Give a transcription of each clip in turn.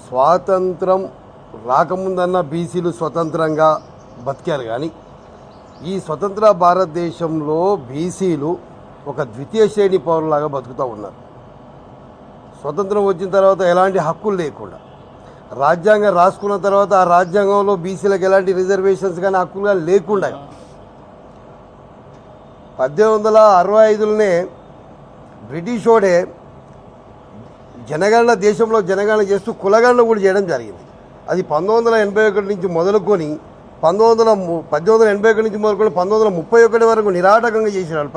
స్వాతంత్రం రాకముందన్న బీసీలు స్వతంత్రంగా బతికారు. కానీ ఈ స్వతంత్ర భారతదేశంలో బీసీలు ఒక ద్వితీయ శ్రేణి పౌరులాగా బతుకుతూ ఉన్నారు. స్వతంత్రం వచ్చిన తర్వాత ఎలాంటి హక్కులు లేకుండా రాజ్యాంగం రాసుకున్న తర్వాత ఆ రాజ్యాంగంలో బీసీలకు ఎలాంటి రిజర్వేషన్స్ కానీ హక్కులు కానీ లేకుండా 1865లోనే బ్రిటిష్ వాడే జనగణన దేశంలో జనగణన చేస్తూ కులగణన కూడా చేయడం జరిగింది. అది 1981 నుంచి మొదలుకొని 1881 నుంచి మొదలుకొని 1931 వరకు నిరాటకంగా చేసినారు.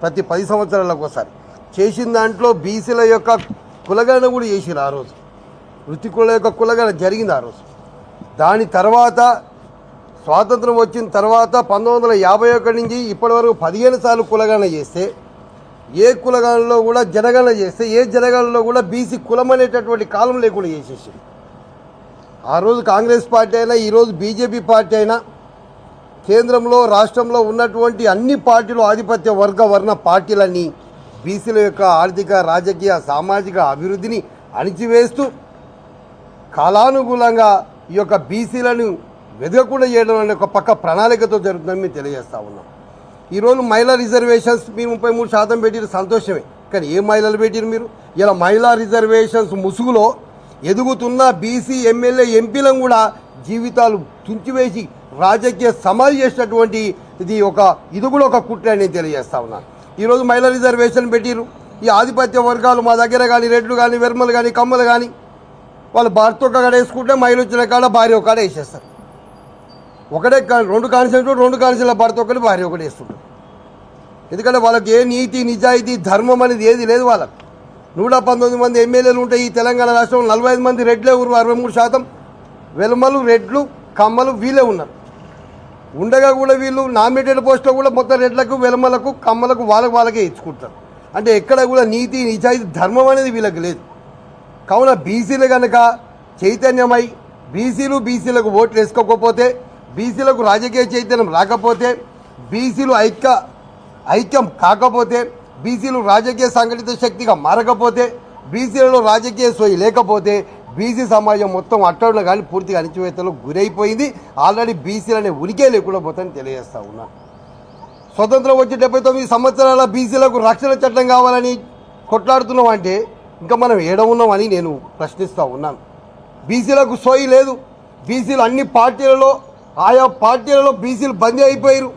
ప్రతి 10 సంవత్సరాలకు ఒకసారి చేసిన దాంట్లో బీసీల యొక్క కులగణన కూడా చేసిరు. ఆ రోజు వృత్తికుల యొక్క కులగణన జరిగింది ఆ రోజు. దాని తర్వాత స్వాతంత్రం వచ్చిన తర్వాత 1951 నుంచి ఇప్పటి వరకు 15 సార్లు కులగణన చేస్తే ఏ కులగణనలో కూడా జనగణన చేస్తే ఏ జనగణనలో కూడా బీసీ కులం అనేటటువంటి కాలం లేకుండా చేసేసింది. ఆ రోజు కాంగ్రెస్ పార్టీ అయినా ఈరోజు బీజేపీ పార్టీ అయినా కేంద్రంలో రాష్ట్రంలో ఉన్నటువంటి అన్ని పార్టీలు ఆధిపత్య వర్ణ పార్టీలన్నీ బీసీల యొక్క ఆర్థిక రాజకీయ సామాజిక అభివృద్ధిని అణిచివేస్తూ కాలానుగుణంగా ఈ యొక్క బీసీలను వెదగకుండా చేయడం అనే ఒక పక్క ప్రణాళికతో జరుగుతుందని మేము తెలియజేస్తూ ఉన్నాం. ఈరోజు మహిళా రిజర్వేషన్స్ మీరు 33% పెట్టిన సంతోషమే, కానీ ఏ మహిళలు పెట్టిరు మీరు? ఇలా మహిళా రిజర్వేషన్స్ ముసుగులో ఎదుగుతున్న బీసీ ఎమ్మెల్యే ఎంపీలను కూడా జీవితాలు తుంచివేసి రాజకీయ సమాధి చేసినటువంటి ఇది కూడా ఒక కుట్ర అని నేను తెలియజేస్తా ఉన్నాను. ఈరోజు మహిళా రిజర్వేషన్ పెట్టిరు. ఈ ఆధిపత్య వర్గాలు మా దగ్గర కానీ రెడ్లు కానీ వెర్మలు కానీ కమ్మలు కానీ వాళ్ళు భర్త ఒక కాడ వేసుకుంటే మహిళ వచ్చిన కాడ భార్య ఒక కాడ వేసేస్తారు. ఒకటే 2 కాన్సెన్ల భర్త ఒకటి భార్య ఒకటి వేస్తుంటారు. ఎందుకంటే వాళ్ళకి ఏ నీతి నిజాయితీ ధర్మం అనేది ఏది లేదు. వాళ్ళకి 119 మంది ఎమ్మెల్యేలు ఉంటాయి. ఈ తెలంగాణ రాష్ట్రంలో 45 మంది రెడ్లే ఊరు, 63% వెల్మలు రెడ్లు కమ్మలు వీళ్ళే ఉన్నారు. ఉండగా కూడా వీళ్ళు నామినేటెడ్ పోస్టులో కూడా మొత్తం రెడ్లకు వెల్మలకు కమ్మలకు వాళ్ళకే ఇచ్చుకుంటారు. అంటే ఎక్కడ కూడా నీతి నిజాయితీ ధర్మం అనేది వీళ్ళకి లేదు. కావున బీసీలు కనుక చైతన్యమై బీసీలకు ఓట్లు వేసుకోకపోతే, బీసీలకు రాజకీయ చైతన్యం రాకపోతే, బీసీలు ఐక్యం కాకపోతే, బీసీలు రాజకీయ సంఘటిత శక్తిగా మారకపోతే, బీసీలలో రాజకీయ సోయి లేకపోతే బీసీ సమాజం మొత్తం అట్టడులో కానీ పూర్తిగా అణిచివేతలకు గురైపోయింది. ఆల్రెడీ బీసీలనే ఉనికే లేకుండా పోతాయని తెలియజేస్తూ ఉన్నాను. స్వతంత్రం వచ్చి 79 సంవత్సరాల బీసీలకు రక్షణ చట్టం కావాలని కొట్లాడుతున్నాం అంటే ఇంకా మనం ఏడ ఉన్నామని నేను ప్రశ్నిస్తూ ఉన్నాను. బీసీలకు సోయి లేదు. బీసీలు అన్ని పార్టీలలో ఆయా పార్టీలలో బీసీలు బందీ అయిపోయారు.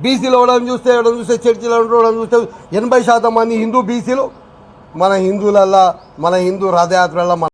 బీసీలు ఎవడం చూస్తే చర్చిలో ఉండడం చూస్తే 80% మంది హిందూ బీసీలు మన హిందూ రథయాత్రల్లో